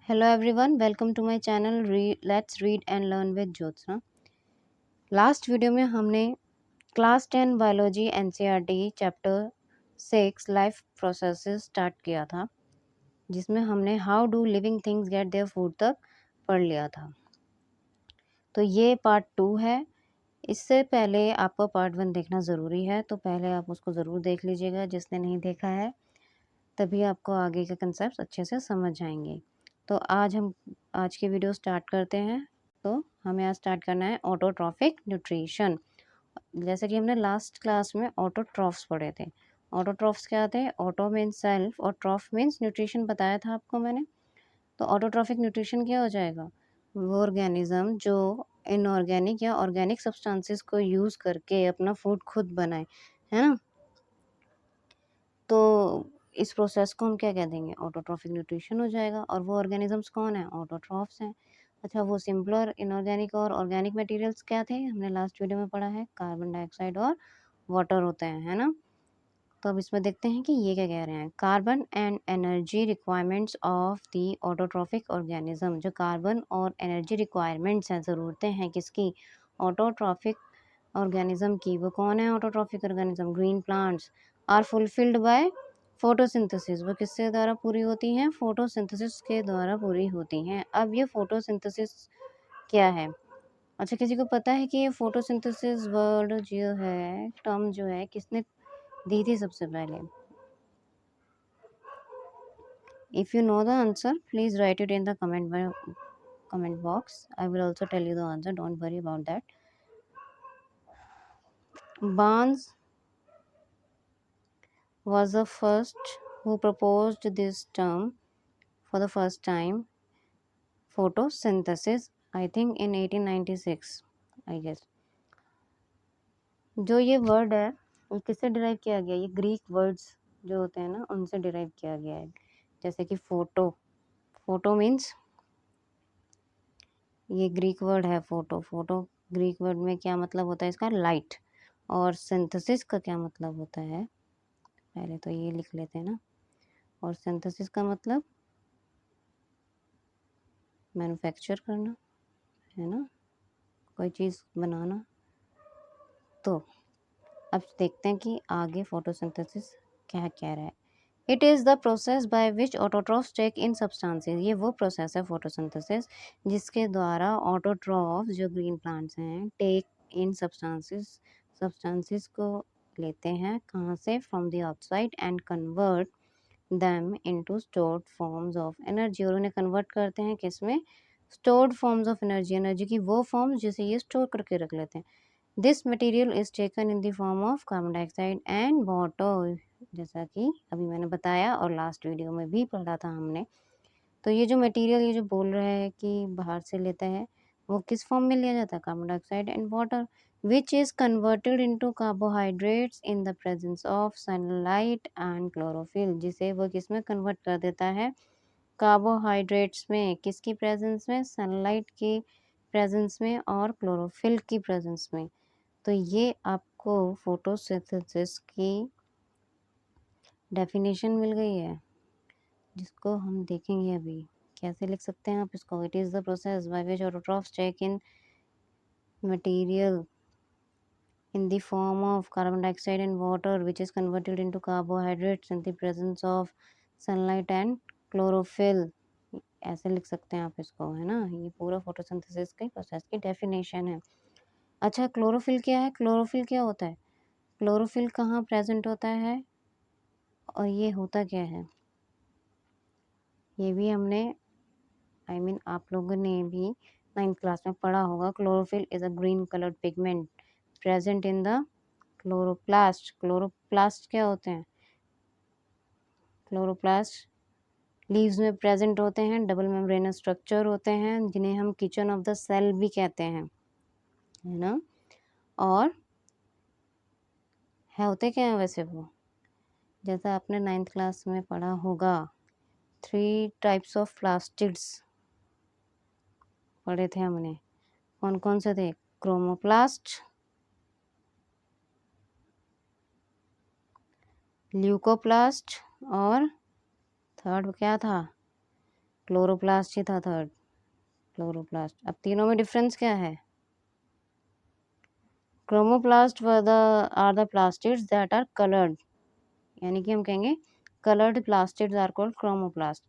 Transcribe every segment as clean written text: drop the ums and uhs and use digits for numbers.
Hello everyone, welcome to my channel Let's Read and Learn with Jyotsna। Last video में हमने class 10 biology NCERT chapter 6 life processes start किया था, जिसमें हमने how do living things get their food तक पढ़ लिया था। तो ये पार्ट 2 है। इससे पहले आपको पार्ट 1 देखना ज़रूरी है, तो पहले आप उसको ज़रूर देख लीजिएगा जिसने नहीं देखा है, तभी आपको आगे के कंसेप्ट अच्छे से समझ आएंगे। तो आज की वीडियो स्टार्ट करते हैं। तो हमें आज स्टार्ट करना है ऑटोट्रॉफिक न्यूट्रिशन। जैसे कि हमने लास्ट क्लास में ऑटोट्रॉफ्स पढ़े थे। ऑटोट्रॉफ्स क्या थे? ऑटो मीन्स सेल्फ और ट्रॉफ मीन्स न्यूट्रिशन बताया था आपको मैंने। तो ऑटोट्रॉफिक न्यूट्रिशन क्या हो जाएगा? वो ऑर्गेनिज्म जो इनऑर्गेनिक या ऑर्गेनिक सब्सटेंसेस को यूज़ करके अपना फूड खुद बनाए, है ना। तो इस प्रोसेस को हम क्या कह देंगे? ऑटोट्रॉफिक न्यूट्रिशन हो जाएगा। और वो ऑर्गेनिजम्स कौन है? ऑटोट्रॉफ्स हैं। अच्छा, वो सिंपलर इनऑर्गेनिक और ऑर्गेनिक मटेरियल्स क्या थे? हमने लास्ट वीडियो में पढ़ा है, कार्बन डाइऑक्साइड और वाटर होते हैं, है ना। तो अब इसमें देखते हैं कि ये क्या कह रहे हैं। Carbon and energy requirements of the autotrophic organism. जो कार्बन और एनर्जी रिक्वायरमेंट्स हैं, ज़रूरतें हैं किसकी? ऑटोट्रॉफिक ऑर्गेनिज्म की। वो कौन है autotrophic organism? Green plants are fulfilled by photosynthesis. वो किसके द्वारा पूरी होती हैं? फोटोसिंथेसिस के द्वारा पूरी होती हैं। अब ये फोटोसिंथेसिस क्या है? अच्छा, किसी को पता है कि ये फोटोसिंथेसिस वर्ड जो है, टर्म जो है, किसने दी थी सबसे पहले? If you know the answer please write it in the comment box. I will also tell you the answer, don't worry about that. Barnes was the first who proposed this term for the first time, photosynthesis, I think in 1896, I guess। जो ये word है, ये किससे derive किया गया? ये Greek words जो होते हैं ना, उनसे डिराइव किया गया है। जैसे कि फोटो मीन्स, ये ग्रीक वर्ड है फोटो ग्रीक वर्ड में क्या मतलब होता है इसका? लाइट। और सिंथेसिस का क्या मतलब होता है? पहले तो ये लिख लेते हैं ना। और सिंथेसिस का मतलब मैन्युफैक्चर करना, है ना, कोई चीज़ बनाना। तो अब देखते हैं कि आगे फोटोसिंथेसिस क्या कह रहा है। It is the process by which autotrophs take in substances. ये वो प्रोसेस है फोटोसिंथेसिस जिसके द्वारा ऑटोट्रॉफ्स जो ग्रीन प्लांट्स हैं, टेक इन सब्सटेंसेस को लेते हैं। कहाँ से? From the outside and convert them into stored forms of energy. और उन्हें कन्वर्ट करते हैं किस में? Stored forms of energy. Energy की वो फॉर्म्स जिसे ये स्टोर करके रख लेते हैं। This material is taken in the form of carbon dioxide and water, जैसा कि अभी मैंने बताया और लास्ट वीडियो में भी पढ़ा था हमने। तो ये जो मटेरियल, ये जो बोल रहा है कि बाहर से लेता है, वो किस फॉर्म में लिया जाता है? Carbon dioxide and water, which is converted into carbohydrates in the presence of sunlight and chlorophyll. जिसे वो किस में कन्वर्ट कर देता है? कार्बोहाइड्रेट्स में। किसकी प्रेजेंस में? सनलाइट की प्रेजेंस में और क्लोरोफिल की प्रेजेंस में। तो ये आपको फोटोसिंथेसिस की डेफिनेशन मिल गई है, जिसको हम देखेंगे अभी। कैसे लिख सकते हैं आप इसको? It is the process by which autotrophs take in material in the form of carbon dioxide and water which is converted into carbohydrates in the presence of sunlight and chlorophyll। ऐसे लिख सकते हैं आप इसको, है ना। ये पूरा फोटोसिंथेसिस के प्रोसेस की डेफिनेशन है। अच्छा, क्लोरोफिल क्या है? क्लोरोफिल क्या होता है? क्लोरोफिल कहाँ प्रेजेंट होता है और ये होता क्या है? ये भी हमने आप लोगों ने भी 9th क्लास में पढ़ा होगा। Chlorophyll is a green coloured pigment present in the chloroplast. Chloroplast क्या होते हैं? क्लोरोप्लास्ट लीव्स में प्रेजेंट होते हैं। डबल मेम्ब्रेनस स्ट्रक्चर होते हैं जिन्हें हम किचन ऑफ द सेल भी कहते हैं, है ना। और है होते क्या है वैसे वो? जैसा आपने 9th क्लास में पढ़ा होगा, 3 टाइप्स ऑफ प्लास्टिड्स पढ़े थे हमने। कौन कौन से थे? क्रोमोप्लास्ट, ल्यूकोप्लास्ट और थर्ड क्या था? क्लोरोप्लास्ट ही था थर्ड, क्लोरोप्लास्ट। अब तीनों में डिफरेंस क्या है? Chromoplast are the plastids that are coloured, यानी कि हम कहेंगे colored plastids are called chromoplast,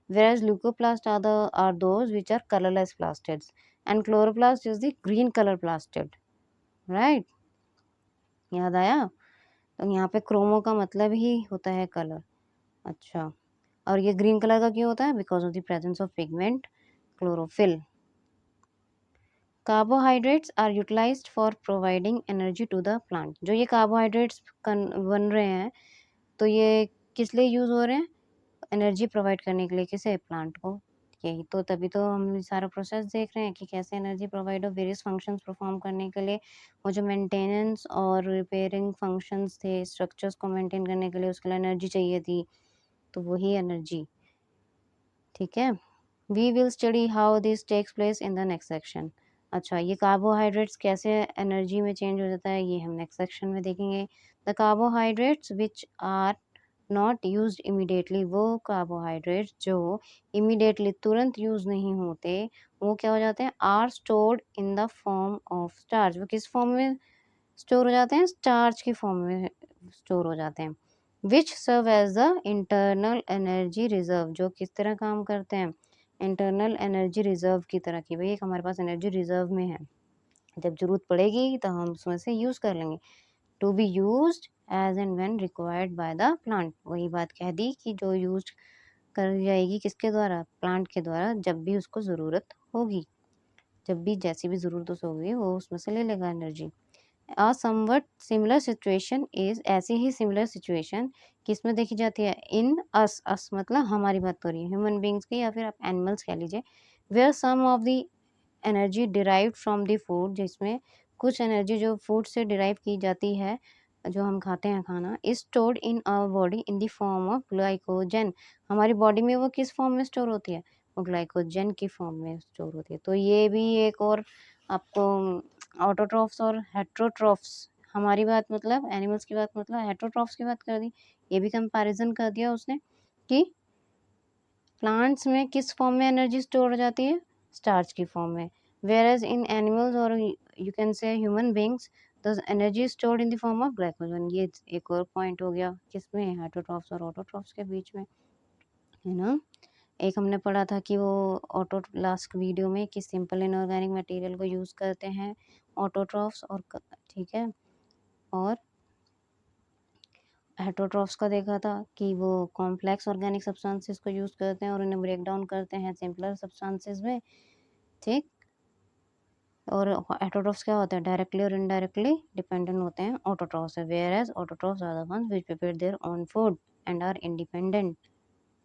whereas leucoplast are those which are colorless plastids, and chloroplast is the green color plastid, right? याद आया? तो यहाँ पे क्रोमो का मतलब ही होता है कलर। अच्छा, और ये ग्रीन कलर का क्यों होता है? Because of the presence of pigment chlorophyll. Carbohydrates are utilised for providing energy to the plant. जो ये कार्बोहाइड्रेट्स बन रहे हैं, तो ये किस लिए यूज हो रहे हैं? एनर्जी प्रोवाइड करने के लिए। किसे? प्लांट को। यही तो, तभी तो हम सारा प्रोसेस देख रहे हैं कि कैसे एनर्जी प्रोवाइड हो वेरियस फंक्शंस परफॉर्म करने के लिए। वो जो मेंटेनेंस और रिपेयरिंग फंक्शंस थे स्ट्रक्चर्स को मेंटेन करने के लिए, उसके लिए एनर्जी चाहिए थी, तो वही एनर्जी। ठीक है, we will study how this takes place in the next section. अच्छा, ये कार्बोहाइड्रेट्स कैसे एनर्जी में चेंज हो जाता है, ये हम नेक्स्ट सेक्शन में देखेंगे। The carbohydrates which are not used immediately, वो कार्बोहाइड्रेट्स जो इमीडिएटली तुरंत यूज नहीं होते, वो क्या हो जाते हैं? Are stored in the form of starch. वो किस फॉर्म में स्टोर हो जाते हैं? स्टार्च की फॉर्म में स्टोर हो जाते हैं। Which serve as the internal energy reserve. जो किस तरह काम करते हैं? इंटरनल एनर्जी रिजर्व की तरह की। भाई एक हमारे पास एनर्जी रिजर्व में है, जब जरूरत पड़ेगी तो हम उसमें से यूज कर लेंगे। To be used as and when required by the plant. वही बात कह दी कि जो यूज कर जाएगी किसके द्वारा? प्लांट के द्वारा, जब भी उसको ज़रूरत होगी, जब भी जैसी भी ज़रूरत उसको होगी वो उसमें से ले लेगा energy. A somewhat similar situation is, ऐसी ही सिमिलर सिचुएशन किसमें देखी जाती है? इन अस मतलब हमारी बात हो रही है, ह्यूमन बींग्स की, या फिर आप एनिमल्स कह लीजिए। Where some of the energy derived from the food, जिसमें कुछ एनर्जी जो फूड से डिराइव की जाती है, जो हम खाते हैं खाना, is stored in our body in the form of glycogen. हमारी बॉडी में वो किस फॉर्म में स्टोर होती है? वो ग्लाइकोजन की फॉर्म में स्टोर होती है। तो ये भी एक और आपको ऑटोट्रॉफ्स और हेट्रोट्रॉफ्स, हमारी बात मतलब एनिमल्स की बात मतलब हेट्रोट्रॉफ्स की बात कर दी। ये भी कंपैरिजन कर दिया उसने कि प्लांट्स में किस फॉर्म में एनर्जी स्टोर हो जाती है? स्टार्च की फॉर्म में। whereas in animals or you can say human beings, the energy is stored in the form of glycogen। ये एक और पॉइंट हो गया किसमें? हेटरोट्रॉफ्स और ऑटोट्रॉफ्स के बीच में, है ना। एक हमने पढ़ा था कि वो ऑटो लास्ट वीडियो में कि सिंपल इनऑर्गेनिक मटेरियल को यूज करते हैं ऑटोट्रॉफ्स, और ठीक है, और हेटरोट्रॉफ्स का देखा था कि वो कॉम्प्लेक्स ऑर्गेनिक सब्सटेंसेस को यूज करते हैं और उन्हें ब्रेक डाउन करते हैं सिंपलर सब्सटेंसेस में। ठीक, और हेटरोट्रॉफ्स क्या होते हैं? डायरेक्टली और इनडायरेक्टली डिपेंडेंट होते हैं ऑटोट्रॉफ्स से, whereas autotrophs are the ones which prepare their own food and are independent.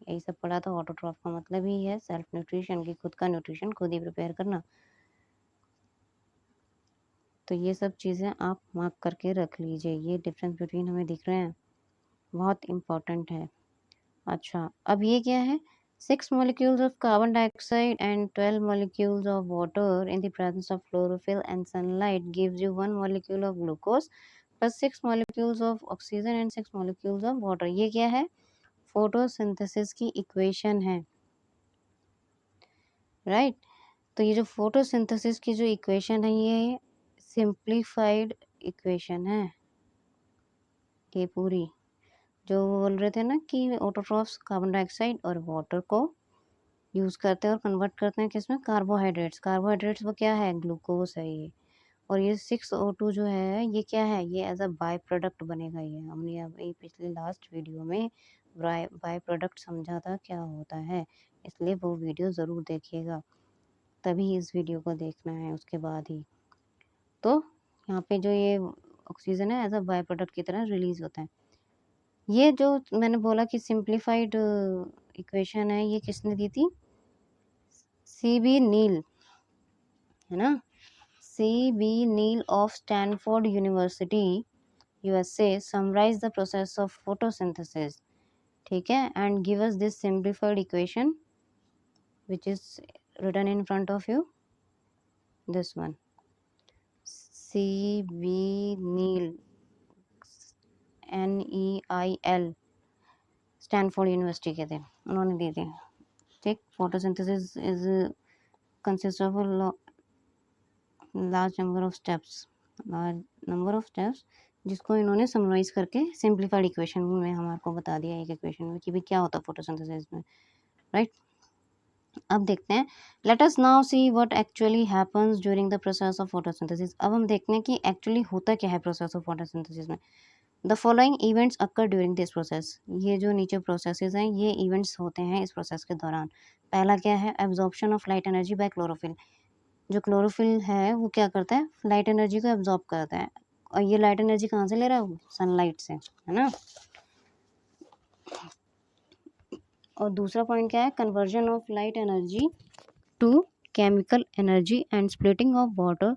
यही सब पढ़ा था। ऑटोट्रॉफ का मतलब ही है सेल्फ न्यूट्रिशन, की खुद का न्यूट्रिशन खुद ही प्रिपेयर करना। तो ये सब चीज़ें आप मार्क करके रख लीजिए, ये डिफरेंस बिटवीन हमें दिख रहे हैं, बहुत इंपॉर्टेंट है। अच्छा, अब ये क्या है? 6 molecules of carbon dioxide and 12 molecules of water in the presence of chlorophyll and sunlight gives you 1 molecule of glucose plus 6 molecules of oxygen and 6 molecules of water। ये क्या है? फोटोसिंथेसिस की इक्वेशन है, राइट। तो ये जो photosynthesis की जो इक्वेशन है, ये सिंप्लीफाइड इक्वेशन है। ये पूरी जो बोल रहे थे ना कि ऑटोट्रॉफ्स कार्बन डाइऑक्साइड और वाटर को यूज़ करते हैं और कन्वर्ट करते हैं किसमें? कार्बोहाइड्रेट्स। कार्बोहाइड्रेट्स वो क्या है? ग्लूकोज है ये। और ये 6O2 जो है ये क्या है? ये एज अ बाय प्रोडक्ट बनेगा। ये हमने अभी पिछले लास्ट वीडियो में बाय प्रोडक्ट समझा था क्या होता है, इसलिए वो वीडियो ज़रूर देखिएगा, तभी इस वीडियो को देखना है उसके बाद ही। तो यहाँ पे जो ये ऑक्सीजन है एज अ बाय प्रोडक्ट की तरह रिलीज होता है। ये जो मैंने बोला कि सिंप्लीफाइड इक्वेशन है, ये किसने दी थी? C.B. नील, है ना। C.B. Neil of Stanford University USA summarize the process of photosynthesis, ठीक है, and give us this simplified equation which is written in front of you, this one। C.B. Neil, NEIL, Stanford University के थे, उन्होंने दी थी। ठीक, photosynthesis is consists of a large number of steps, जिसको इन्होंने summarise करके सिंप्लीफाइड इक्वेशन में हमारे को बता दिया एक इक्वेशन में कि भाई क्या होता है फोटोसिंथेसिस में, राइट। अब देखते हैं, let us now see what actually happens during the process of photosynthesis. अब हम देखते हैं कि एक्चुअली होता क्या है प्रोसेस ऑफ फोटोसिंथेसिस में। The following events occur during this process, ये जो नीचे प्रोसेसेस हैं ये इवेंट्स होते हैं इस प्रोसेस के दौरान। पहला क्या है, absorption of light energy by chlorophyll. जो क्लोरोफिल है वो क्या करता है, लाइट एनर्जी को एब्जॉर्ब करता है, और ये लाइट एनर्जी कहाँ से ले रहा है, सनलाइट से, है ना। और दूसरा पॉइंट क्या है, conversion of light energy to chemical energy and splitting of water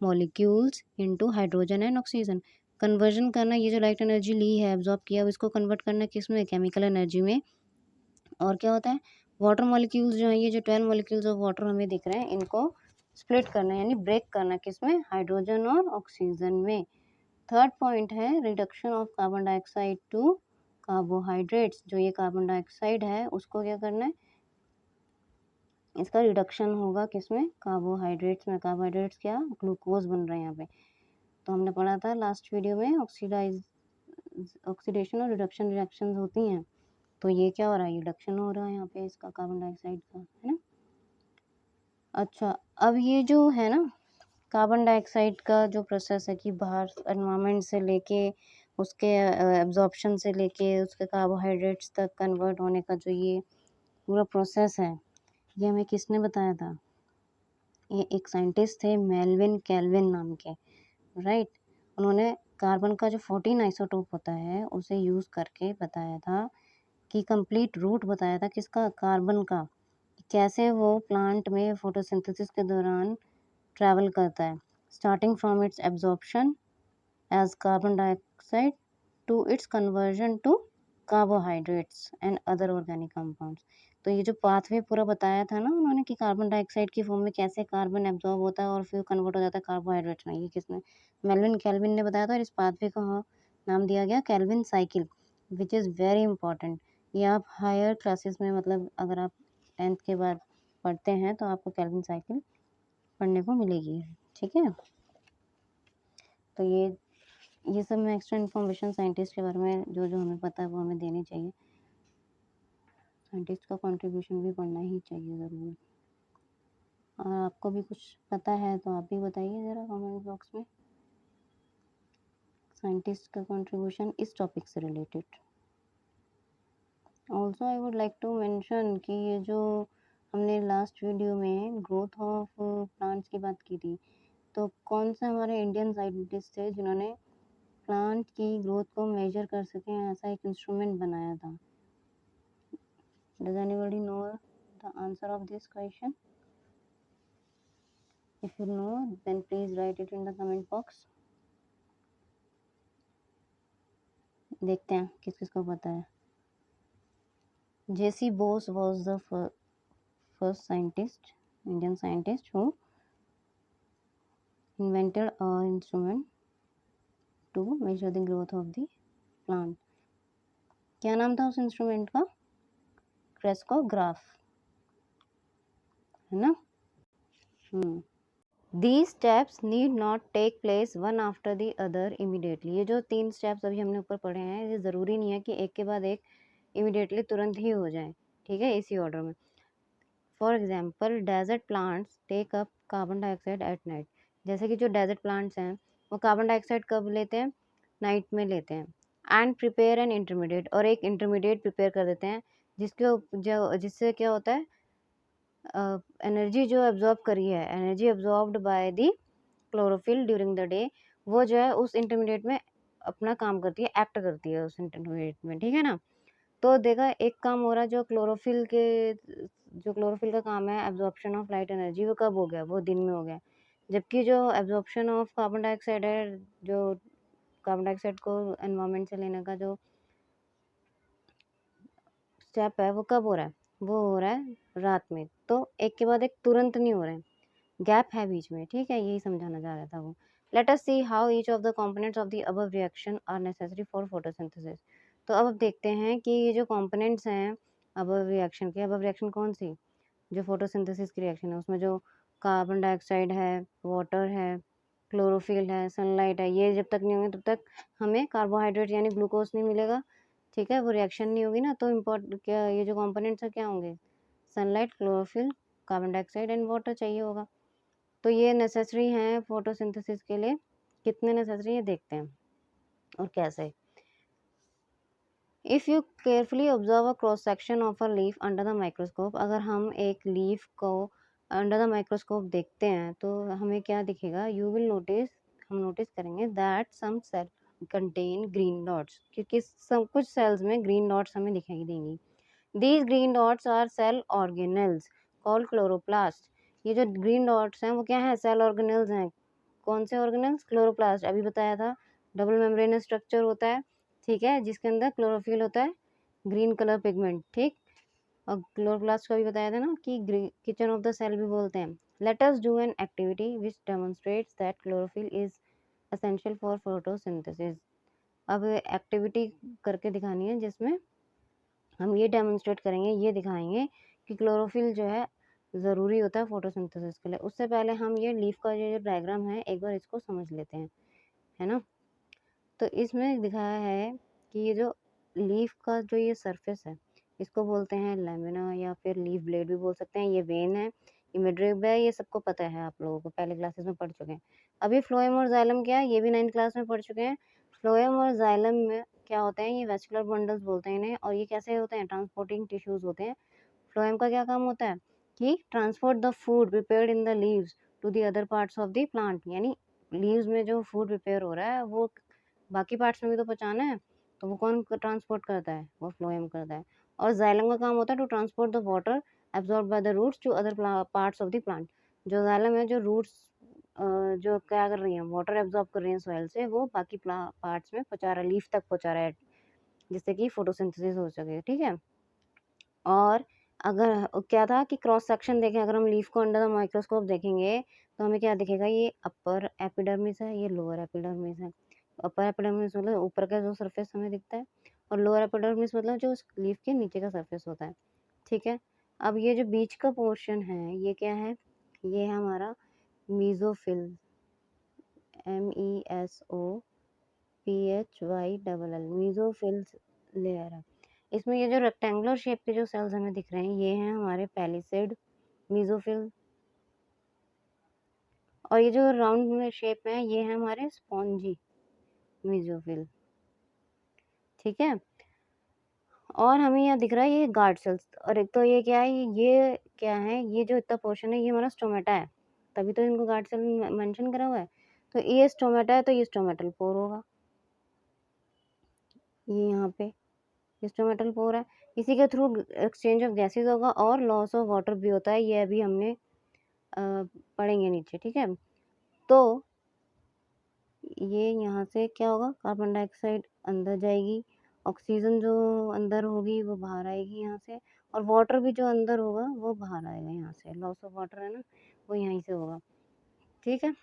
molecules into hydrogen and oxygen. Conversion करना, ये जो लाइट एनर्जी ली है एब्जॉर्ब किया, अब इसको कन्वर्ट करना किस में, केमिकल एनर्जी में। और क्या होता है, वाटर मॉलिक्यूल्स जो है, ये जो 12 मॉलिक्यूल्स ऑफ वाटर हमें दिख रहे हैं, इनको स्प्लिट करना यानी ब्रेक करना किस में, हाइड्रोजन और ऑक्सीजन में। थर्ड पॉइंट है reduction of carbon dioxide to carbohydrates. जो ये कार्बन डाइऑक्साइड है उसको क्या करना है, इसका रिडक्शन होगा किसमें, कार्बोहाइड्रेट्स में। कार्बोहाइड्रेट्स क्या, ग्लूकोज बन रहे हैं यहाँ पे। तो हमने पढ़ा था लास्ट वीडियो में ऑक्सीडेशन और रिडक्शन रिएक्शंस होती हैं, तो ये क्या हो रहा है, रिडक्शन हो रहा है यहाँ पे इसका कार्बन डाइऑक्साइड का, है ना। अच्छा, अब ये जो है ना कार्बन डाइऑक्साइड का जो प्रोसेस है कि बाहर एनवायरनमेंट से लेके उसके एब्जॉर्प्शन से लेके उसके कार्बोहाइड्रेट्स तक कन्वर्ट होने का जो ये पूरा प्रोसेस है, ये हमें किसने बताया था, ये एक साइंटिस्ट थे मेल्विन कैल्विन नाम के, राइट। उन्होंने कार्बन का जो 14 आइसोटोप होता है उसे यूज़ करके बताया था कि कंप्लीट रूट बताया था किसका, कार्बन का, कैसे वो प्लांट में फोटोसिंथेसिस के दौरान ट्रैवल करता है, starting from its absorption as carbon dioxide to its conversion to carbohydrates and other organic compounds. तो ये जो पाथवे पूरा बताया था ना उन्होंने कि कार्बन डाइऑक्साइड की फॉर्म में कैसे कार्बन एब्जॉर्ब होता है और फिर कन्वर्ट हो जाता है कार्बोहाइड्रेट्स में, ये किसने, मेल्विन कैल्विन ने बताया था। और इस पाथवे का नाम दिया गया Calvin cycle, which is very important. ये आप हायर क्लासेस में, मतलब अगर आप 10th के बाद पढ़ते हैं तो आपको कैल्विन साइकिल पढ़ने को मिलेगी, ठीक है। तो ये सब में एक्स्ट्रा इन्फॉर्मेशन साइंटिस्ट के बारे में जो जो हमें पता है वो हमें देनी चाहिए। साइंटिस्ट का कंट्रीब्यूशन भी पढ़ना ही चाहिए ज़रूर। और आपको भी कुछ पता है तो आप भी बताइए ज़रा कमेंट बॉक्स में, साइंटिस्ट का कंट्रीब्यूशन इस टॉपिक से related. Also I would like to mention कि ये जो हमने लास्ट वीडियो में ग्रोथ ऑफ प्लांट्स की बात की थी, तो कौन से हमारे इंडियन साइंटिस्ट थे जिन्होंने प्लांट की ग्रोथ को मेजर कर सकें, ऐसा एक इंस्ट्रूमेंट बनाया था। Does anybody know the answer of this question? If you know, then please write it in the comment box. देखते हैं किस किस को पता है। J.C. Bose was the first scientist, Indian scientist who invented an instrument to measure the growth of the plant. क्या नाम था उस इंस्ट्रूमेंट का, क्रेस्कोग्राफ, है ना। These steps need not take place one after the other immediately. ये जो 3 steps अभी हमने ऊपर पढ़े हैं, ये ज़रूरी नहीं है कि एक के बाद एक इमीडिएटली तुरंत ही हो जाए, ठीक है, इसी ऑर्डर में। For example desert plants take up carbon dioxide at night. जैसे कि जो डेजर्ट प्लांट्स हैं वो कार्बन डाइऑक्साइड कब लेते हैं, नाइट में लेते हैं। एंड प्रिपेयर एन इंटरमीडिएट, और एक इंटरमीडिएट प्रिपेयर कर देते हैं जिससे क्या होता है, एनर्जी जो एब्जॉर्ब करी है, energy absorbed by the chlorophyll during the day, वो जो है उस इंटरमीडिएट में अपना काम करती है, एक्ट करती है उस इंटरमीडिएट में, ठीक है ना। तो देखा एक काम हो रहा है, जो क्लोरोफिल का काम है एब्जॉर्प्शन ऑफ लाइट एनर्जी, वो कब हो गया, वो दिन में हो गया। जबकि जो एब्जॉर्प्शन ऑफ कार्बन डाइऑक्साइड है, जो कार्बन डाइऑक्साइड को एनवायरनमेंट से लेने का जो स्टेप है वो कब हो रहा है, वो हो रहा है रात में। तो एक के बाद एक तुरंत नहीं हो रहा है, गैप है बीच में, ठीक है, यही समझाना चाह रहा था वो। Let us see how each of the components of the above reaction are necessary for photosynthesis. तो अब देखते हैं कि ये जो कंपोनेंट्स हैं अबव रिएक्शन के, अबव रिएक्शन कौन सी, जो फोटोसिंथेसिस की रिएक्शन है उसमें जो कार्बन डाइऑक्साइड है, वाटर है, क्लोरोफिल है, सनलाइट है, ये जब तक नहीं होंगे तब तक हमें कार्बोहाइड्रेट यानी ग्लूकोज नहीं मिलेगा। ठीक है, वो रिएक्शन नहीं होगी ना, तो इम्पोर्ट क्या ये जो कंपोनेंट्स है क्या होंगे, sunlight, chlorophyll, carbon dioxide and water चाहिए होगा। तो ये नेसेसरी हैं फोटोसिंथेसिस के लिए। कितने नेसेसरी है देखते हैं और कैसे। If you carefully observe a cross section of a leaf under the microscope, अगर हम एक लीफ को अंडर द माइक्रोस्कोप देखते हैं तो हमें क्या दिखेगा, यू विल नोटिस, हम नोटिस करेंगे that some cell contain green dots, क्योंकि सब कुछ सेल्स में ग्रीन डॉट्स हमें दिखाई देंगी। These green dots are cell organelles called chloroplast. ये जो ग्रीन डॉट्स हैं वो क्या है, सेल ऑर्गेनल्स हैं। कौन से ऑर्गेनल्स, क्लोरोप्लास्ट, अभी बताया था डबल मेम्ब्रेनस स्ट्रक्चर होता है, ठीक है, जिसके अंदर क्लोरोफिल होता है, ग्रीन कलर पिगमेंट, ठीक। और क्लोरोप्लास्ट का भी बताया था ना कि किचन ऑफ द सेल भी बोलते हैं। Let us do an activity which demonstrates that chlorophyll is essential for photosynthesis. अब एक्टिविटी करके दिखानी है जिसमें हम ये डेमोन्स्ट्रेट करेंगे, ये दिखाएंगे कि क्लोरोफिल जो है ज़रूरी होता है फोटोसिंथेसिस के लिए। उससे पहले हम ये लीफ का जो डायग्राम है एक बार इसको समझ लेते हैं, है ना। तो इसमें दिखाया है कि ये जो लीफ का जो ये सरफेस है इसको बोलते हैं लैमिना या फिर लीफ ब्लेड भी बोल सकते हैं। ये वेन है, ये मिडरिब है, ये सबको पता है, आप लोगों को पहले क्लासेस में पढ़ चुके हैं। अभी फ्लोएम और जाइलम क्या है, ये भी 9th क्लास में पढ़ चुके हैं। फ्लोएम और जाइलम में क्या होते हैं, ये वेस्कुलर बंडल्स बोलते हैं इन्हें, और ये कैसे होते हैं, ट्रांसपोर्टिंग टिश्यूज होते हैं। फ्लोएम का क्या काम होता है कि transport the food prepared in the leaves to the other parts of the plant, यानी लीव्स में जो फूड प्रिपेयर हो रहा है वो बाकी पार्ट्स में भी तो पहुँचाना है, तो वो कौन ट्रांसपोर्ट करता है, वो फ्लोएम करता है। और जाइलम का काम होता है to transport the water absorb by the roots to other parts of the plant. जो जाइलम है, जो रूट्स जो क्या कर रही हैं, वाटर एब्जॉर्ब कर रही हैं सॉइल से, वो बाकी पार्ट्स में पहुँचा रहा है, लीफ तक पहुँचा रहा है, जिससे कि फोटोसिंथेसिस हो सके, ठीक है। और अगर क्या था कि क्रॉस सेक्शन देखें, अगर हम लीफ को अंडर द माइक्रोस्कोप देखेंगे तो हमें क्या दिखेगा, ये अपर एपिडर्मिस है, ये लोअर एपिडर्मिस है। अपर एपिडर्मिस मतलब ऊपर का जो सरफेस हमें दिखता है, और लोअर एपिडर्मिस मतलब जो उस लीफ के नीचे का सरफेस होता है, ठीक है। अब ये जो बीच का पोर्शन है ये क्या है, ये है हमारा मीजोफिल, MESOPHYLL, मीजोफिल लेयर है। इसमें ये जो रेक्टेंगुलर शेप के जो सेल्स हमें दिख रहे हैं ये हैं हमारे पैलिसेड मीजोफिल, और ये जो राउंड में शेप है ये है हमारे स्पॉन्जी मीजोफिल, ठीक है। और हमें यहाँ दिख रहा है ये गार्ड सेल्स, और एक तो ये क्या है, ये क्या है, ये जो इतना पोर्शन है ये हमारा स्टोमेटा है, तभी तो इनको गार्ड सेल मेंशन करा हुआ है। तो ये स्टोमेटा है तो ये स्टोमेटल पोर होगा, ये यहाँ पे स्टोमेटल पोर है। इसी के थ्रू एक्सचेंज ऑफ गैसेज होगा और लॉस ऑफ वाटर भी होता है, ये अभी हमने पढ़ेंगे नीचे, ठीक है। तो ये यहाँ से क्या होगा, कार्बन डाइऑक्साइड अंदर जाएगी, ऑक्सीजन जो अंदर होगी वो बाहर आएगी यहाँ से, और वाटर भी जो अंदर होगा वो बाहर आएगा यहाँ से, लॉस ऑफ वाटर है ना, वो यहीं से होगा, ठीक है।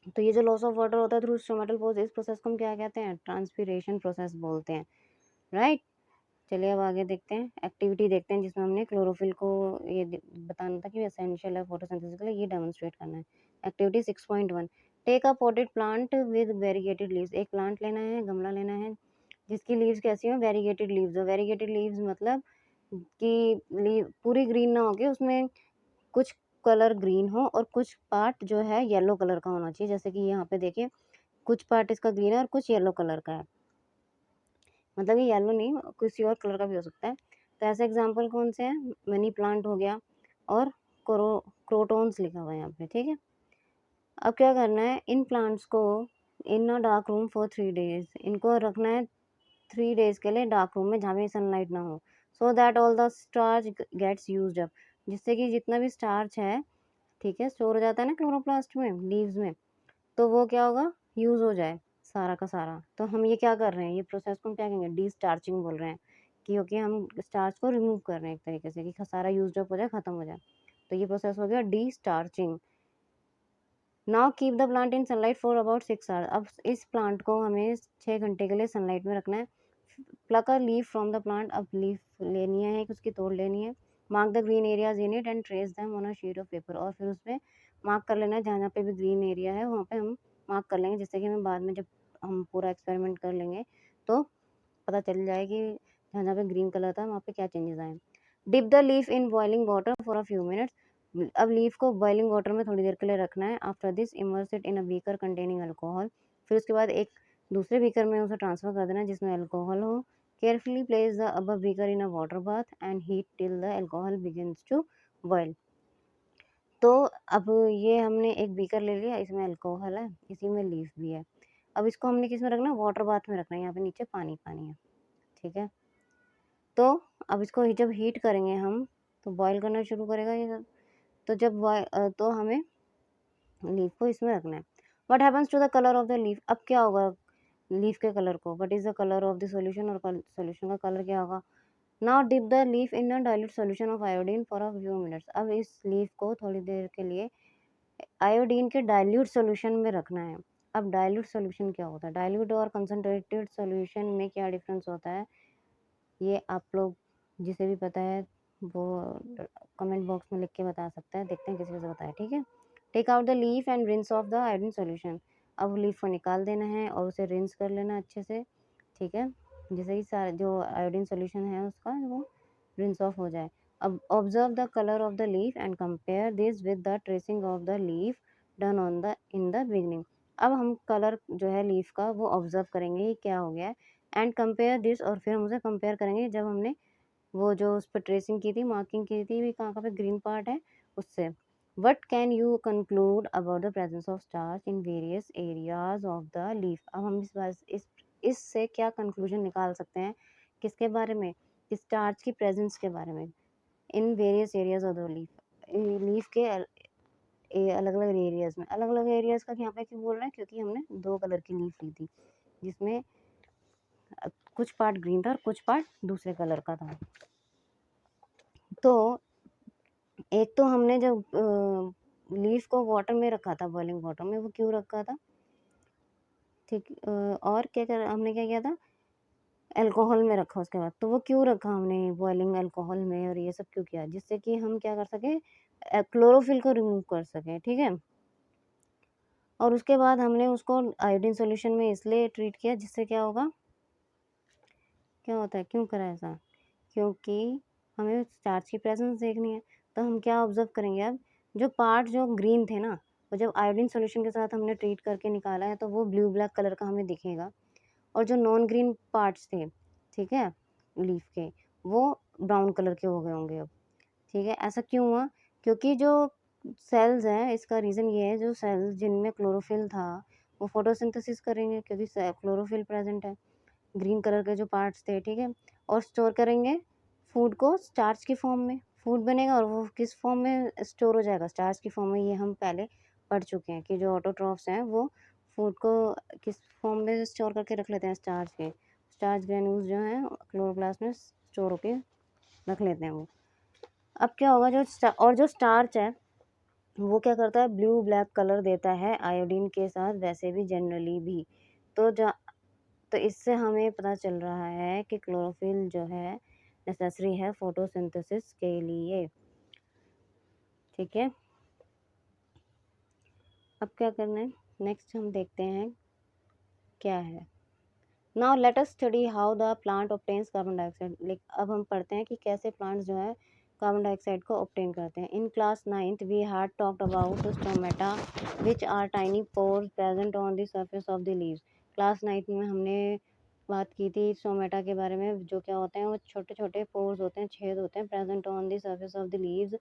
तो ये जो लॉस ऑफ वाटर होता है थ्रू स्टोमेटल पोर्स, इस प्रोसेस को हम क्या कहते हैं, ट्रांसपीरेशन प्रोसेस बोलते हैं, राइट। चलिए अब आगे देखते हैं, एक्टिविटी देखते हैं जिसमें हमने क्लोरोफिल को ये बताना था कि एसेंशियल है फोटोसिंथेसिस के लिए, ये डेमोन्स्ट्रेट करना है। Activity 6.1, take a potted plant with variegated leaves. एक प्लांट लेना है, गमला लेना है जिसकी लीव्स कैसी हो, वेरीगेटेड लीव्स। वेरीगेटेड लीव्स मतलब कि लीव पूरी ग्रीन ना होके उसमें कुछ कलर ग्रीन हो और कुछ पार्ट जो है येलो कलर का होना चाहिए, जैसे कि यहाँ पे देखिए कुछ पार्ट इसका ग्रीन है और कुछ येलो कलर का है, मतलब ये येलो नहीं किसी और कलर का भी हो सकता है। तो ऐसे एग्जांपल कौन से हैं, मनी प्लांट हो गया और क्रोटोन्स लिखा हुआ है यहाँ पे, ठीक है। अब क्या करना है, इन प्लांट्स को in a dark room for 3 days, इनको रखना है 3 days के लिए डार्क रूम में जहाँ पे सनलाइट ना हो, so that all the starch gets used up, जिससे कि जितना भी स्टार्च है, ठीक है, स्टोर हो जाता है ना क्लोरोप्लास्ट में, लीव्स में, तो वो क्या होगा, यूज़ हो जाए सारा का सारा। तो हम ये क्या कर रहे हैं, ये प्रोसेस को हम क्या कहेंगे, डी स्टार्चिंग बोल रहे हैं, क्योंकि हम स्टार्च को रिमूव कर रहे हैं एक तरीके से कि सारा यूज अप हो जाए, ख़त्म हो जाए। तो ये प्रोसेस हो गया destarching. Now keep the plant in sunlight for about 6 hours। अब इस प्लांट को हमें 6 घंटे के लिए सनलाइट में रखना है। Pluck a leaf from the plant, अब लीफ लेनी है, उसकी तोड़ लेनी है, mark the green areas in it and trace them on a sheet of paper, और फिर उसमें मार्क कर लेना है जहाँ जहाँ पे भी ग्रीन एरिया है वहाँ पे हम मार्क कर लेंगे, जिससे कि हमें बाद में जब हम पूरा एक्सपेरिमेंट कर लेंगे तो पता चल जाए कि जहाँ जहाँ पे ग्रीन कलर था वहाँ पे क्या चेंजेस आए। Dip the leaf in boiling water for a few minutes, अब लीफ को बॉइलिंग वाटर में थोड़ी देर के लिए रखना है। After this immerse it in a beaker containing alcohol, फिर उसके बाद एक दूसरे बीकर में उसे ट्रांसफर कर देना जिसमें अल्कोहल हो। Carefully place the above beaker in a water bath and heat till the alcohol begins to boil. तो अब ये हमने एक बीकर ले लिया, इसमें अल्कोहल है, इसी में लीफ भी है। अब इसको हमने किस में रखना है, वाटर बाथ में रखना है, यहाँ पे नीचे पानी पानी है, ठीक है। तो अब इसको जब हीट करेंगे हम तो बॉयल करना शुरू करेगा ये सब। तो जब तो हमें लीफ को इसमें रखना है। What happens to the colour of the leaf, अब क्या होगा लीफ के कलर को, what is the colour of the solution, और सॉल्यूशन का कलर क्या होगा। Now dip the leaf in a dilute solution of iodine for a few minutes, अब इस लीफ को थोड़ी देर के लिए आयोडीन के डाइल्यूट सॉल्यूशन में रखना है। अब डाइल्यूट सॉल्यूशन क्या होता है, डाइल्यूट और कंसंट्रेटेड सॉल्यूशन में क्या डिफरेंस होता है, ये आप लोग जिसे भी पता है वो कमेंट बॉक्स में लिख के बता सकता है, देखते हैं किसी से बताया, ठीक है। Take out the leaf and rinse off the iodine solution, अब लीफ को निकाल देना है और उसे रिंस कर लेना अच्छे से, ठीक है, जैसे कि सारा जो आयोडीन सॉल्यूशन है उसका वो रिंस ऑफ हो जाए। अब observe the colour of the leaf and compare this with the tracing of the leaf done on the in the beginning, अब हम कलर जो है लीफ का वो ऑब्जर्व करेंगे ये क्या हो गया है, एंड कंपेयर दिस, और फिर हम उसे कंपेयर करेंगे जब हमने वो जो उस पर ट्रेसिंग की थी, मार्किंग की थी, भी कहाँ कहाँ पे ग्रीन पार्ट है उससे। What can you conclude about the presence of starch in various areas of the leaf, अब हम इससे क्या कंक्लूजन निकाल सकते हैं, किसके बारे में, स्टार्च की प्रेजेंस के बारे में in various areas of the leaf, leaf के अलग अलग एरियाज में, अलग अलग एरियाज का यहाँ पे क्यों बोल रहे हैं, क्योंकि हमने दो कलर की लीफ ली थी जिसमें कुछ पार्ट ग्रीन था और कुछ पार्ट दूसरे कलर का था। तो एक तो हमने जब लीफ को वाटर में रखा था, बॉइलिंग वाटर में, वो क्यों रखा था, ठीक, और क्या कर हमने क्या किया था, अल्कोहल में रखा उसके बाद, तो वो क्यों रखा हमने बॉइलिंग अल्कोहल में और ये सब क्यों किया, जिससे कि हम क्या कर सके, क्लोरोफिल को रिमूव कर सके, ठीक है। और उसके बाद हमने उसको आयोडीन सॉल्यूशन में इसलिए ट्रीट किया जिससे क्या होगा, क्या होता है, क्यों करा ऐसा, क्योंकि हमें स्टार्च की प्रेजेंस देखनी है। तो हम क्या ऑब्जर्व करेंगे, अब जो पार्ट जो ग्रीन थे ना, वो जब आयोडीन सॉल्यूशन के साथ हमने ट्रीट करके निकाला है तो वो ब्लू ब्लैक कलर का हमें दिखेगा, और जो नॉन ग्रीन पार्ट्स थे, ठीक है, लीफ के, वो ब्राउन कलर के हो गए होंगे अब, ठीक है। ऐसा क्यों हुआ, क्योंकि जो सेल्स हैं, इसका रीज़न ये है, जो सेल्स जिनमें क्लोरोफिल था वो फोटोसिंथेसिस करेंगे क्योंकि क्लोरोफिल प्रेजेंट है, ग्रीन कलर के जो पार्ट्स थे, ठीक है, और स्टोर करेंगे फूड को स्टार्च की फॉर्म में, फूड बनेगा और वो किस फॉर्म में स्टोर हो जाएगा, स्टार्च की फॉर्म में। ये हम पहले पढ़ चुके हैं कि जो ऑटोट्रॉफ्स हैं वो फूड को किस फॉर्म में स्टोर करके रख लेते हैं, स्टार्च के, स्टार्च ग्रेन्यूल्स जो हैं क्लोरोप्लास्ट में स्टोर होके रख लेते हैं वो। अब क्या होगा, और जो स्टार्च है वो क्या करता है, ब्लू ब्लैक कलर देता है आयोडीन के साथ, वैसे भी जनरली भी। तो तो इससे हमें पता चल रहा है कि क्लोरोफिल जो है नेसेसरी है फोटोसिंथेसिस के लिए, ठीक है। अब क्या करना है, नेक्स्ट हम देखते हैं क्या है। Now let us study how the plant obtains carbon dioxide, अब हम पढ़ते हैं कि कैसे प्लांट्स जो है कार्बन डाइऑक्साइड को ऑब्टेन करते हैं। In class 9th we had talked about stomata which are tiny pores present on the surface of the leaves, class 9th में हमने बात की थी स्टोमेटा के बारे में, जो क्या होते हैं, वो छोटे छोटे पोर्स होते हैं, छेद होते हैं, present on the surface of the leaves,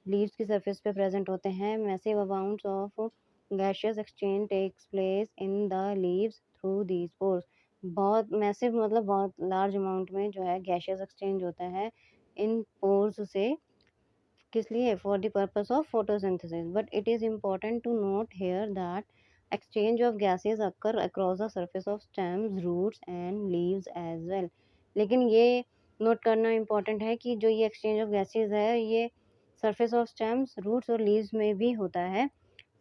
leaves की सरफेस पे प्रेजेंट होते हैं। Massive amounts of gaseous exchange takes place in the leaves through these pores, बहुत मैसिव मतलब बहुत लार्ज अमाउंट में जो है गैशियस एक्सचेंज होता है इन पोर्स से, किस लिए, for the purpose of photosynthesis, but it is important to note here that exchange of gases occur across the surface of stems roots and leaves as well, लेकिन ये नोट करना important है कि जो ये एक्सचेंज ऑफ गैसेज है ये surface of stems roots और लीव्स में भी होता है,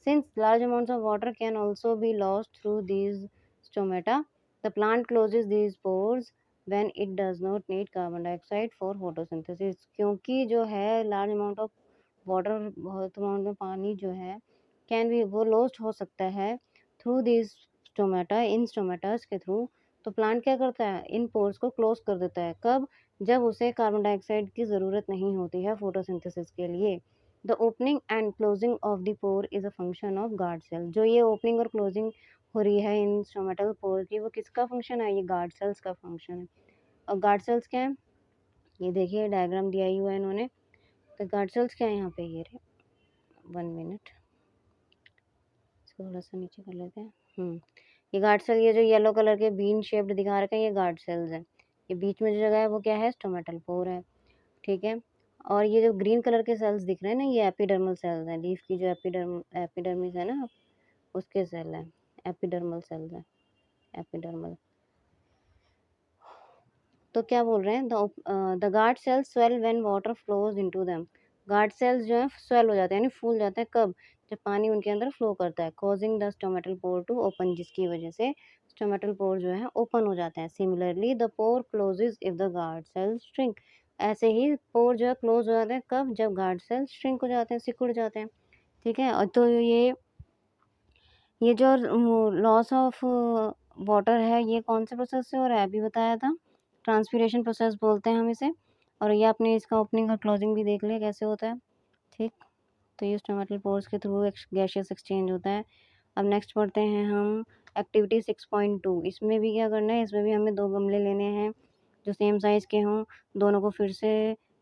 since large amounts of water can also be lost through these stomata, the plant closes these pores when it does not need carbon dioxide for photosynthesis, क्योंकि जो है large amount of water, बहुत amount में पानी जो है can be वो lost हो सकता है through this stomata, in stomatas के थ्रू। तो प्लांट क्या करता है, इन पोर्स को क्लोज कर देता है। कब, जब उसे कार्बन डाइऑक्साइड की ज़रूरत नहीं होती है फोटोसिंथेसिस के लिए। The opening and closing of the pore is a function of guard cell. जो ये ओपनिंग और क्लोजिंग हो रही है इन स्टोमेटल पोर की, वो किसका फंक्शन है, ये गार्ड सेल्स का फंक्शन है। और गार्ड सेल्स क्या है, ये देखिए डायग्राम दिया ही हुआ है इन्होंने। तो गार्ड सेल्स क्या है यहाँ पे, ये रहे, 1 मिनट इसको थोड़ा सा नीचे कर लेते हैं। ये गार्ड सेल, ये जो येलो कलर के बीन शेप्ड दिखा रखे हैं, ये गार्ड सेल्स हैं। ये बीच में जो जगह है वो क्या है, स्टोमेटल पोर है, ठीक है। और ये जो ग्रीन कलर के सेल्स दिख रहे हैं ना, ये एपिडर्मल सेल्स हैं। लीफ की जो एपिडर्मिस है ना, उसके सेल हैं, एपिडर्मल सेल्स हैं, एपिडर्मल। तो क्या बोल रहे हैं, the guard sales swell when water flows into them. Guard cells जो है स्वेल हो जाते हैं, यानी फूल जाते हैं, कब, जब पानी उनके अंदर फ्लो करता है। Causing the stomatal pore to open, जिसकी वजह से स्टोमेटल पोर जो है ओपन हो जाते हैं। Similarly the pore closes if the guard cells shrink. ऐसे ही पोर जो है क्लोज हो जाते हैं, कब, जब गार्ड सेल्स श्रिंक हो जाते हैं, सिकुड़ जाते हैं, ठीक है। और तो ये जो लॉस ऑफ वाटर है, ये कौन से प्रोसेस से हो रहा है, अभी बताया था, ट्रांसपीरेशन प्रोसेस बोलते हैं हम इसे। और ये आपने इसका ओपनिंग और क्लोजिंग भी देख लिया कैसे होता है, ठीक। तो ये स्टोमेटल पोर्स के थ्रू गैशियस एक्सचेंज होता है। अब नेक्स्ट पढ़ते हैं हम एक्टिविटी 6.2। इसमें भी क्या करना है, इसमें भी हमें 2 गमले लेने हैं जो सेम साइज़ के हों। दोनों को फिर से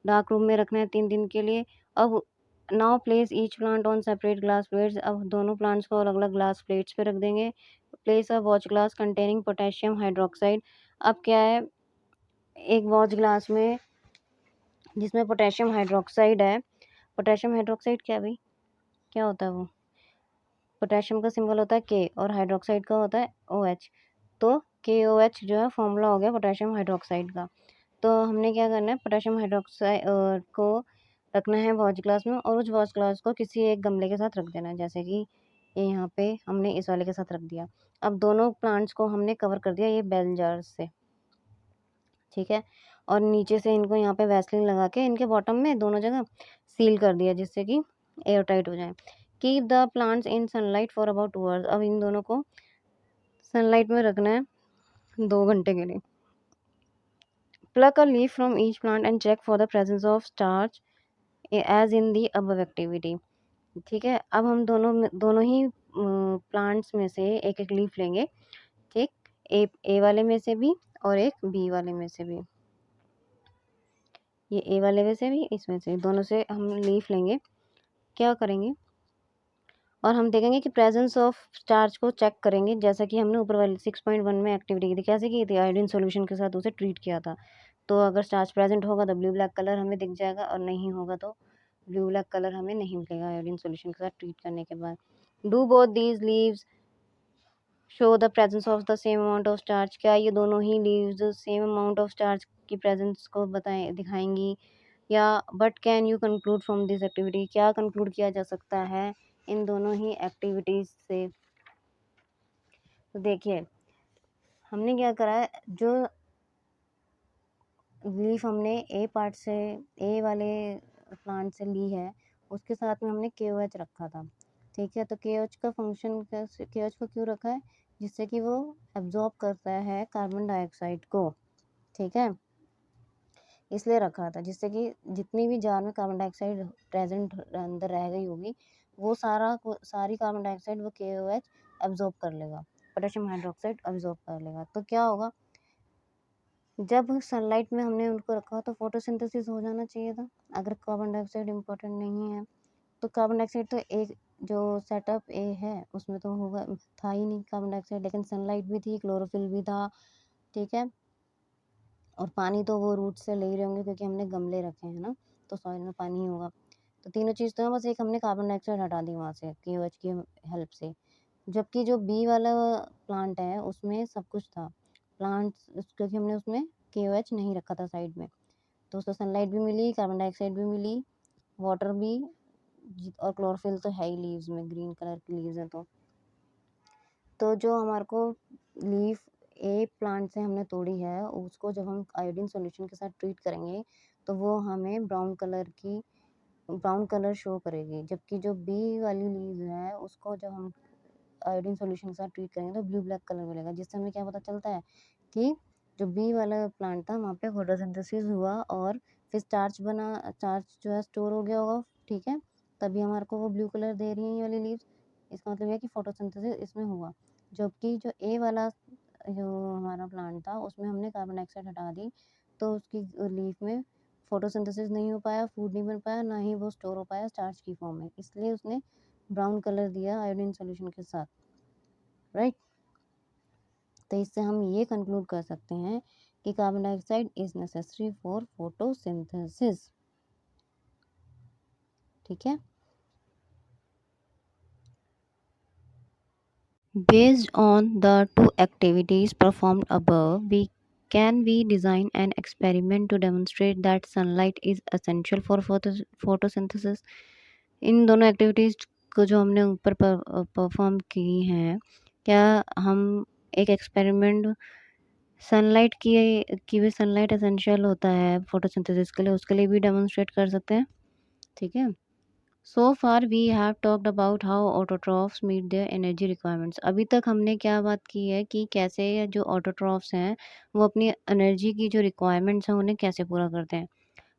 डार्क रूम में रखना है 3 दिन के लिए। अब now place each plant on separate glass plates. अब दोनों प्लांट्स को अलग अलग ग्लास प्लेट्स पे रख देंगे। Place a watch glass containing potassium hydroxide. अब क्या है, एक वॉच ग्लास में जिसमें पोटेशियम हाइड्रोक्साइड है। पोटेशियम हाइड्रोक्साइड क्या भाई, क्या होता है वो, पोटेशियम का सिंबल होता है के और हाइड्रोक्साइड का होता है OH। तो KOH जो है फॉर्मूला हो गया पोटेशियम हाइड्रोक्साइड का। तो हमने क्या करना है, पोटेशियम हाइड्रोक्साइड को रखना है वॉच ग्लास में, और उस वॉच ग्लास को किसी एक गमले के साथ रख देना है, जैसे कि ये यहाँ पे हमने इस वाले के साथ रख दिया। अब दोनों प्लांट्स को हमने कवर कर दिया ये बेल जार्स से, ठीक है। और नीचे से इनको यहाँ पे वैसलीन लगा के इनके बॉटम में दोनों जगह सील कर दिया, जिससे कि एयर टाइट हो जाए। Keep the plants in sunlight for about 2 hours. अब इन दोनों को सनलाइट में रखना है 2 घंटे के लिए। Pluck a leaf from each plant and check for the presence of starch as in the above activity, ठीक है। अब हम दोनों ही प्लांट्स में से एक एक लीफ लेंगे, ठीक। ए वाले में से भी और एक बी वाले में से भी। ये ए वाले में से भी, इसमें से, दोनों से हम लीफ लेंगे। क्या करेंगे, और हम देखेंगे कि प्रेजेंस ऑफ स्टार्च को चेक करेंगे, जैसा कि हमने ऊपर वाले 6.1 में एक्टिविटी की थी। कैसे की थी, आयोडीन सॉल्यूशन के साथ उसे ट्रीट किया था। तो अगर स्टार्च प्रेजेंट होगा तो ब्लू ब्लैक कलर हमें दिख जाएगा, और नहीं होगा तो ब्लू ब्लैक कलर हमें नहीं मिलेगा आयोडीन सॉल्यूशन के साथ ट्रीट करने के बाद। Do both these leaves show the presence of the same amount of starch. क्या ये दोनों he leaves same amount of starch की प्रेजेंस को दिखाएंगी, या but can you conclude from this activity, क्या कंक्लूड किया जा सकता है इन दोनों ही एक्टिविटीज से। तो देखिए हमने क्या करा है, जो लीफ हमने ए पार्ट से, ए वाले प्लांट से ली है, उसके साथ में हमने KOH रखा था, ठीक है। तो KOH का फंक्शन, KOH को क्यों रखा है, जिससे कि वो एब्जॉर्ब करता है कार्बन डाइऑक्साइड को, ठीक है, इसलिए रखा था, जिससे कि जितनी भी जार में कार्बन डाइऑक्साइड प्रेजेंट अंदर रह गई होगी, वो सारी कार्बन डाइऑक्साइड वो KOH एब्जॉर्ब कर लेगा, पोटेशियम हाइड्रोक्साइड एब्जॉर्ब कर लेगा। तो क्या होगा, जब सनलाइट में हमने उनको रखा तो फोटोसिंथेसिस हो जाना चाहिए था। अगर कार्बन डाइऑक्साइड इम्पोर्टेंट नहीं है तो कार्बन डाइऑक्साइड तो एक जो सेटअप ए है उसमें तो होगा, था ही नहीं कार्बन डाइऑक्साइड, लेकिन सनलाइट भी थी, क्लोरोफिल भी था, ठीक है। और पानी तो वो रूट से ले ही रहे होंगे क्योंकि हमने गमले रखे हैं ना, तो सॉइल में पानी ही होगा। तो तीनों चीज़ तो है, बस एक हमने कार्बन डाइऑक्साइड हटा दी वहाँ से KOH की हेल्प से। जबकि जो बी वाला प्लांट है उसमें सब कुछ था, प्लांट्स, क्योंकि हमने उसमें KOH नहीं रखा था साइड में, तो उसको सनलाइट भी मिली, कार्बन डाइऑक्साइड भी मिली, वाटर भी, और क्लोरोफिल तो है ही लीव्स में, ग्रीन कलर की लीव्स हैं। तो जो हमारे को लीफ ए प्लांट से हमने तोड़ी है, उसको जब हम आयोडीन सॉल्यूशन के साथ ट्रीट करेंगे तो वो हमें ब्राउन कलर शो करेगी। जबकि जो बी वाली लीव्स है उसको जब हम आयोडीन सॉल्यूशन के साथ ट्रीट करेंगे तो ब्लू ब्लैक कलर मिलेगा, जिससे हमें क्या पता चलता है कि जो बी वाला प्लांट था वहाँ पे फोटोसिंथेसिस हुआ और फिर स्टार्च बना, स्टार्च जो है स्टोर हो गया होगा, ठीक है, तभी हमारे को वो ब्लू कलर दे रही है ये वाली लीव्स। इसका मतलब है कि फोटोसिंथेसिस इसमें हुआ। जबकि जो ए वाला जो हमारा प्लांट था उसमें हमने कार्बन डाइऑक्साइड हटा दी, तो उसकी लीफ में फोटोसिंथेसिस नहीं हो पाया, फूड नहीं बन पाया, ना ही वो स्टोर हो पाया स्टार्च की फॉर्म में, इसलिए उसने ब्राउन कलर दिया आयोडीन सोल्यूशन के साथ, राइट। तो इससे हम ये कंक्लूड कर सकते हैं कि carbon dioxide is necessary for photosynthesis, ठीक है। Based on the two activities performed above, we design an experiment to demonstrate that sunlight is essential for photosynthesis. इन दोनों एक्टिविटीज को जो हमने ऊपर परफॉर्म की हैं, क्या हम एक एक्सपेरिमेंट सनलाइट की भी सनलाइट एसेंशियल होता है फोटोसिंथेसिस के लिए, उसके लिए भी डेमोन्स्ट्रेट कर सकते हैं, ठीक है। So far we have talked about how autotrophs meet their energy requirements. अभी तक हमने क्या बात की है कि कैसे जो ऑटोट्रॉफ्स हैं वो अपनी एनर्जी की जो रिक्वायरमेंट्स हैं उन्हें कैसे पूरा करते हैं।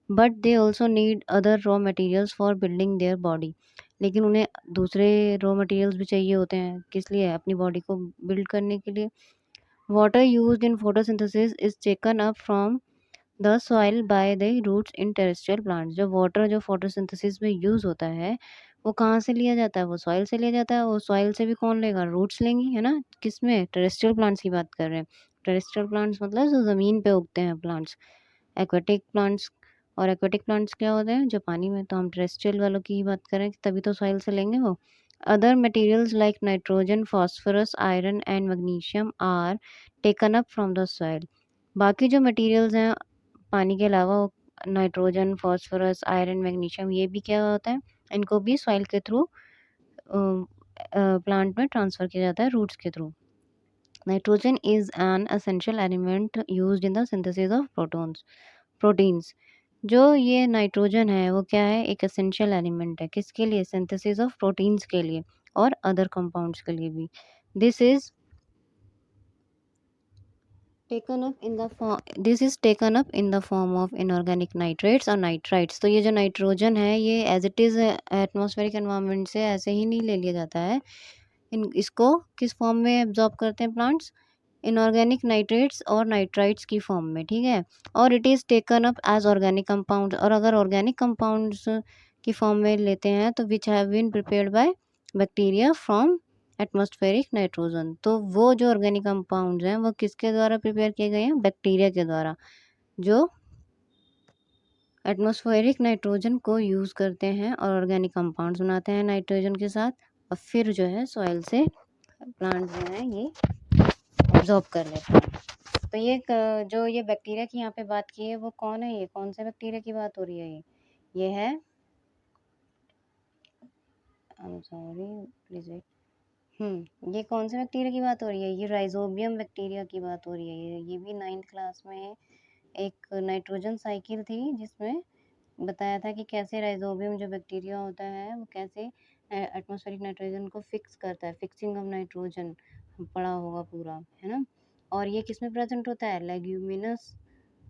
But they also need other raw materials for building their body. लेकिन उन्हें दूसरे रॉ मटेरियल्स भी चाहिए होते हैं, किस लिए? अपनी बॉडी को बिल्ड करने के लिए। Water used in photosynthesis is taken up from the soil by the roots in terrestrial plants. जो वाटर जो फोटोसिंथेसिस में यूज होता है वो कहाँ से लिया जाता है? वो सॉइल से लिया जाता है। वो सॉइल से भी कौन लेगा? रूट्स लेंगी, है ना। किसमें? टेरेस्ट्रियल प्लांट्स की बात कर रहे हैं। टेरेस्ट्रियल प्लांट्स मतलब जो ज़मीन पे उगते हैं प्लांट्स। एक्वेटिक प्लांट्स, और एक्वेटिक प्लांट्स क्या होते हैं? जो पानी में। तो हम टेरेस्ट्रियल वालों की ही बात करें, तभी तो सॉइल से लेंगे वो। Other materials like nitrogen, phosphorus, iron and magnesium are taken up from the soil. बाकी जो मटेरियल्स हैं पानी के अलावा, नाइट्रोजन, फास्फोरस, आयरन, मैग्नीशियम, ये भी क्या होता है? इनको भी सॉइल के थ्रू प्लांट में ट्रांसफ़र किया जाता है रूट्स के through. Nitrogen is an essential element used in the synthesis of proteins. जो ये नाइट्रोजन है वो क्या है? एक एसेंशियल एलिमेंट है। किसके लिए? सिंथेसिस ऑफ प्रोटीन्स के लिए और अदर कंपाउंड्स के लिए भी। This is taken up in the form of inorganic nitrates और नाइट्राइट्स। तो ये जो नाइट्रोजन है ये as it is atmospheric environment से ऐसे ही नहीं ले लिया जाता है। इसको किस फॉर्म में एब्जॉर्ब करते हैं प्लांट्स? इनऑर्गेनिक नाइट्रेट्स और नाइट्राइट्स की फॉर्म में, ठीक है। और it is taken up as organic compounds. और अगर ऑर्गेनिक कंपाउंड्स की फॉर्म में लेते हैं तो which have been prepared by bacteria from atmospheric nitrogen. तो वो जो ऑर्गेनिक कंपाउंड्स हैं वो किसके द्वारा प्रिपेयर किए गए हैं? बैक्टीरिया के द्वारा, जो एटमॉस्फेरिक नाइट्रोजन को यूज़ करते हैं और ऑर्गेनिक कंपाउंड्स बनाते हैं नाइट्रोजन के साथ, और फिर जो है सॉइल से प्लांट जो है ये ऑब्जॉर्ब कर लेते हैं। तो जो ये बैक्टीरिया की यहाँ पे बात की है वो कौन है? ये कौन से बैक्टीरिया की बात हो रही है? ये है, I am sorry please wait, ये कौन से बैक्टीरिया की बात हो रही है? ये राइजोबियम बैक्टीरिया की बात हो रही है। ये भी 9th क्लास में एक नाइट्रोजन साइकिल थी जिसमें बताया था कि कैसे राइजोबियम जो बैक्टीरिया होता है वो कैसे एटमॉस्फेरिक नाइट्रोजन को फिक्स करता है। फिक्सिंग ऑफ नाइट्रोजन पढ़ा होगा पूरा, है ना। और ये किस में प्रेजेंट होता है? लेग्यूमिनस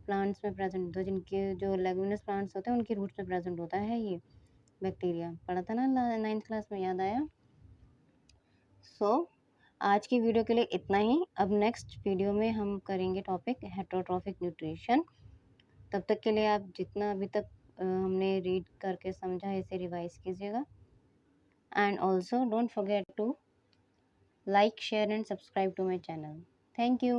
प्लांट्स में प्रेजेंट। तो जिनके जो लेग्यूमिनस प्लांट्स होते हैं उनकी रूट्स में प्रेजेंट होता है ये बैक्टीरिया। पढ़ा था ना 9th क्लास में, याद आया? सो आज की वीडियो के लिए इतना ही। अब नेक्स्ट वीडियो में हम करेंगे टॉपिक हेटरोट्रॉफिक न्यूट्रिशन। तब तक के लिए आप जितना अभी तक हमने रीड करके समझा है इसे रिवाइज कीजिएगा। And also don't forget to like, share and subscribe to my channel. Thank you.